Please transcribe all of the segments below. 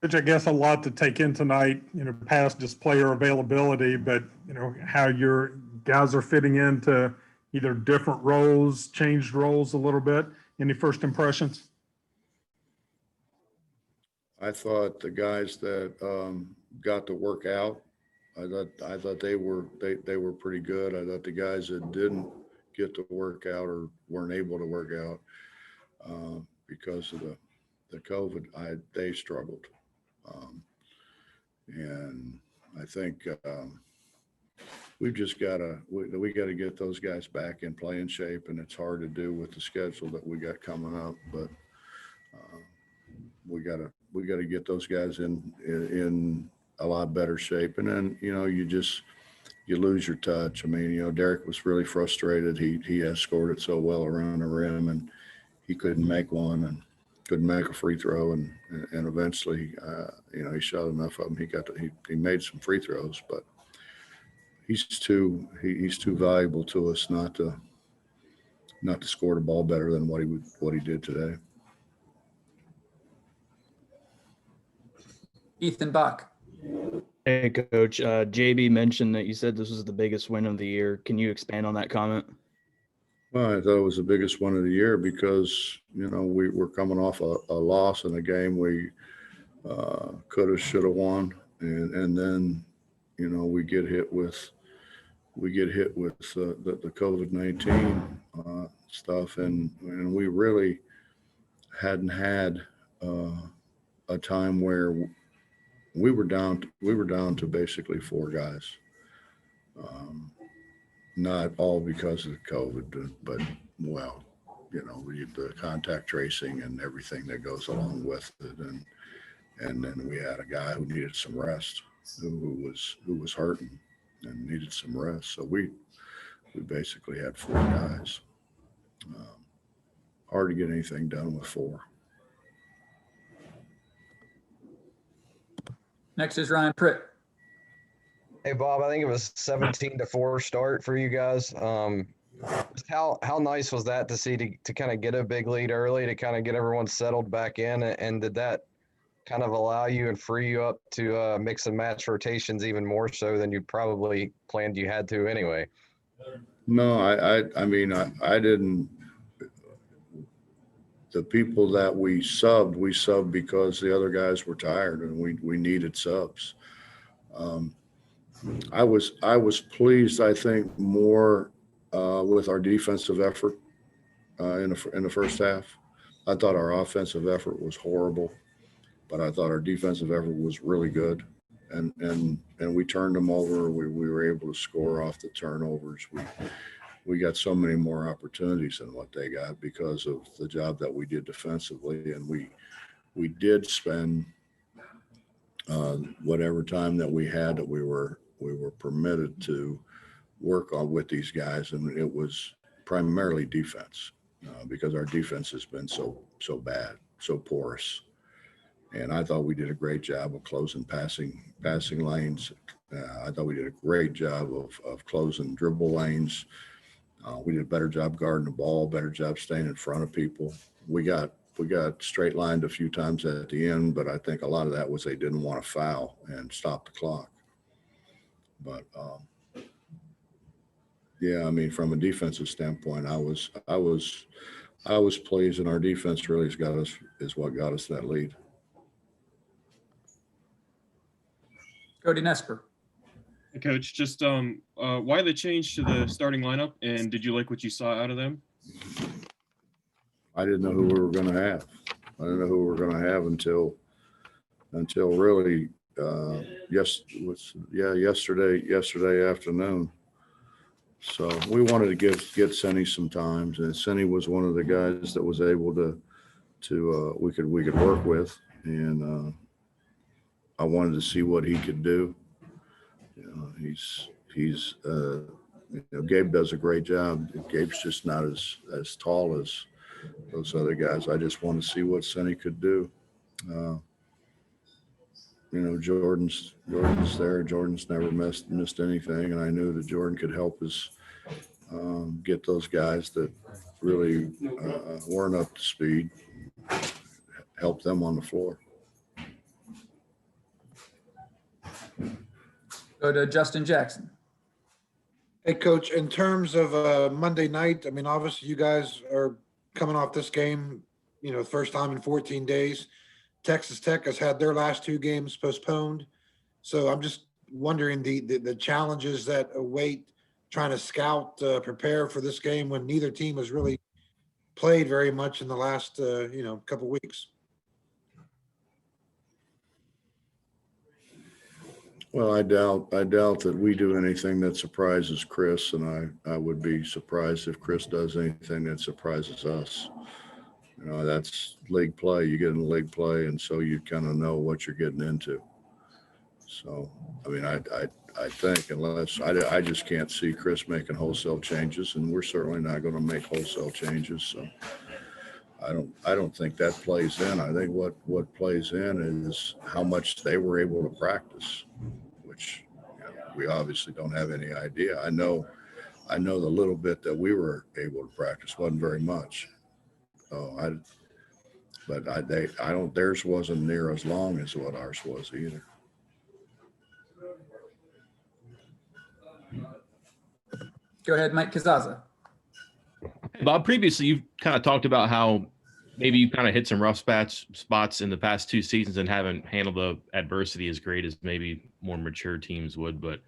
Which I guess a lot to take in tonight, past just player availability, but, how your guys are fitting into either different roles, changed roles a little bit. Any first impressions? I thought the guys that got to work out, I thought they were pretty good. I thought the guys that didn't get to work out or weren't able to work out because of the COVID, they struggled. And I think we've just we got to get those guys back in playing shape, and it's hard to do with the schedule that we got coming up. But we got to get those guys in a lot better shape. And then you lose your touch. I mean, Derek was really frustrated. He has scored it so well around the rim, and he couldn't make one and couldn't make a free throw. And eventually, he shot enough of them. He made some free throws, but he's too valuable to us not to score the ball better than what he did today. Ethan Buck. Hey, Coach. JB mentioned that you said this was the biggest win of the year. Can you expand on that comment? Well, I thought it was the biggest one of the year because, we were coming off a loss in a game we could have, should have won. And then, we get hit with the COVID-19 stuff. And we really hadn't had a time where we were down to basically 4 guys. Not all because of COVID, but the contact tracing and everything that goes along with it, and then we had a guy who needed some rest, who was hurting and needed some rest. So we basically had 4 guys. Hard to get anything done with 4. Next is Ryan Pritt. Hey, Bob, I think it was 17-4 start for you guys. How nice was that to see to kind of get a big lead early, to kind of get everyone settled back in? And did that kind of allow you and free you up to mix and match rotations even more so than you probably planned you had to anyway? No, I mean, I didn't. The people that we subbed because the other guys were tired and we needed subs. I was pleased, I think, more with our defensive effort in the first half. I thought our offensive effort was horrible, but I thought our defensive effort was really good. And we turned them over. We were able to score off the turnovers. We got so many more opportunities than what they got because of the job that we did defensively. And we did spend whatever time that we had that we were permitted to work on with these guys. And it was primarily defense because our defense has been so bad, so porous. And I thought we did a great job of closing passing lanes. I thought we did a great job of closing dribble lanes. We did a better job guarding the ball, better job staying in front of people. We got straight lined a few times at the end, but I think a lot of that was they didn't want to foul and stop the clock. But yeah, I mean, from a defensive standpoint, I was pleased, and our defense really is what got us that lead. Cody Nesper. Hey, Coach, just why the change to the starting lineup, and did you like what you saw out of them? I didn't know who we were going to have. I didn't know who we were going to have until really yesterday afternoon. So we wanted to get Senny some times, and Senny was one of the guys that was able to we could work with, and I wanted to see what he could do. Gabe does a great job. Gabe's just not as tall as those other guys. I just want to see what Senny could do. Jordan's there. Jordan's never missed anything, and I knew that Jordan could help us get those guys that really weren't up to speed, help them on the floor. Go to Justin Jackson. Hey, Coach, in terms of Monday night, I mean, obviously you guys are coming off this game, first time in 14 days. Texas Tech has had their last 2 games postponed. So I'm just wondering the challenges that await trying to scout, prepare for this game when neither team has really played very much in the last, couple weeks. Well, I doubt that we do anything that surprises Chris, and I would be surprised if Chris does anything that surprises us. That's league play. You get in league play, and so you kind of know what you're getting into. So, I mean, I think unless I just can't see Chris making wholesale changes, and we're certainly not going to make wholesale changes. So, I don't think that plays in. I think what plays in is how much they were able to practice, which we obviously don't have any idea. I know the little bit that we were able to practice wasn't very much. Theirs wasn't near as long as what ours was either. Go ahead, Mike Kazaza. Hey, Bob, previously you've kind of talked about how maybe you kind of hit some rough spots in the past 2 seasons and haven't handled the adversity as great as maybe more mature teams would, but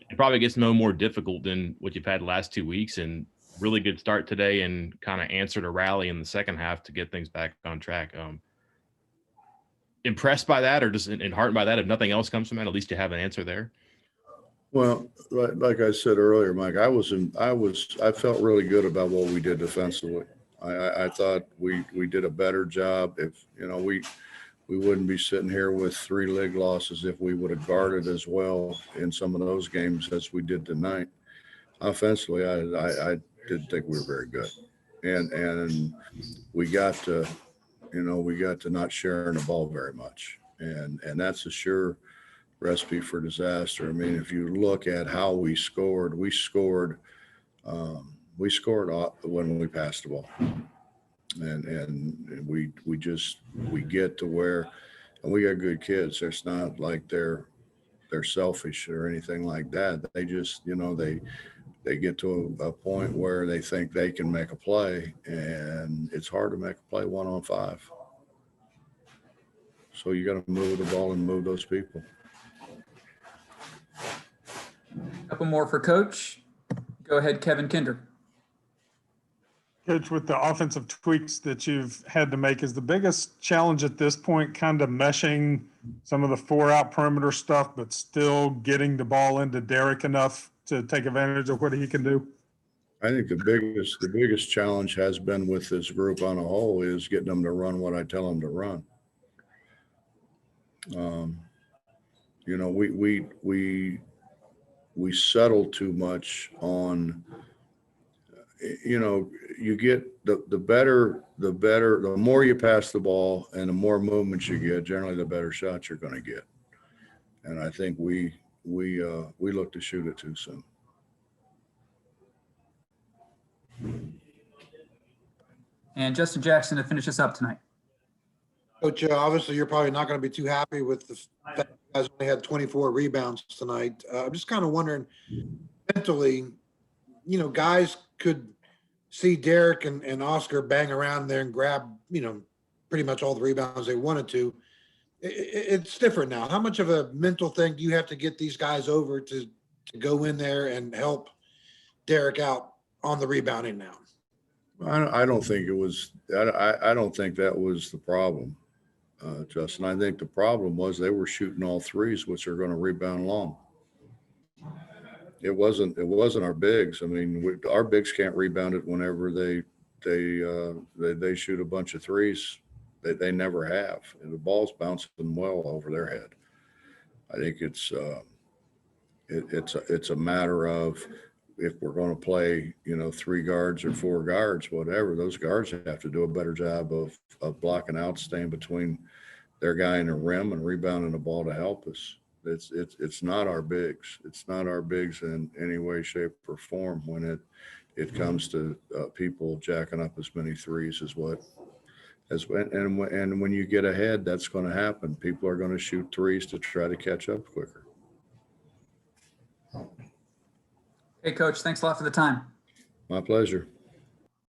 it probably gets no more difficult than what you've had the last 2 weeks, and really good start today and kind of answered a rally in the second half to get things back on track. Impressed by that, or just enheartened by that? If nothing else comes from that, at least you have an answer there. Well, like I said earlier, Mike, I felt really good about what we did defensively. I thought we did a better job. If we wouldn't be sitting here with 3 league losses if we would have guarded as well in some of those games as we did tonight. Offensively, I didn't think we were very good, and we got to not sharing the ball very much, and that's a sure recipe for disaster. I mean, if you look at how we scored when we passed the ball, and we get to where, and we got good kids. It's not like they're selfish or anything like that. They just they get to a point where they think they can make a play, and it's hard to make a play 1-on-5. So you got to move the ball and move those people. Couple more for Coach. Go ahead, Kevin Kinder. Coach, with the offensive tweaks that you've had to make, is the biggest challenge at this point kind of meshing some of the 4-out perimeter stuff, but still getting the ball into Derek enough to take advantage of what he can do? I think the biggest challenge has been with this group on a whole is getting them to run what I tell them to run. We settle too much on, you get the more you pass the ball and the more movements you get, generally the better shots you're going to get. And I think we look to shoot it too soon. And Justin Jackson to finish us up tonight. Coach, obviously you're probably not going to be too happy with the fact you guys only had 24 rebounds tonight. I'm just kind of wondering mentally, guys could see Derek and Oscar bang around there and grab, pretty much all the rebounds they wanted to. It's different now. How much of a mental thing do you have to get these guys over to go in there and help Derek out on the rebounding now? I don't think it was. I don't think that was the problem, Justin. I think the problem was they were shooting all threes, which are going to rebound long. It wasn't our bigs. I mean, our bigs can't rebound it whenever they shoot a bunch of threes. They never have, and the ball's bouncing well over their head. I think it's a matter of, if we're going to play, 3 guards or 4 guards, whatever, those guards have to do a better job of blocking out, staying between their guy and the rim and rebounding the ball to help us. It's not our bigs. It's not our bigs in any way, shape, or form when it comes to people jacking up as many threes and when you get ahead, that's going to happen. People are going to shoot threes to try to catch up quicker. Hey, Coach, thanks a lot for the time. My pleasure.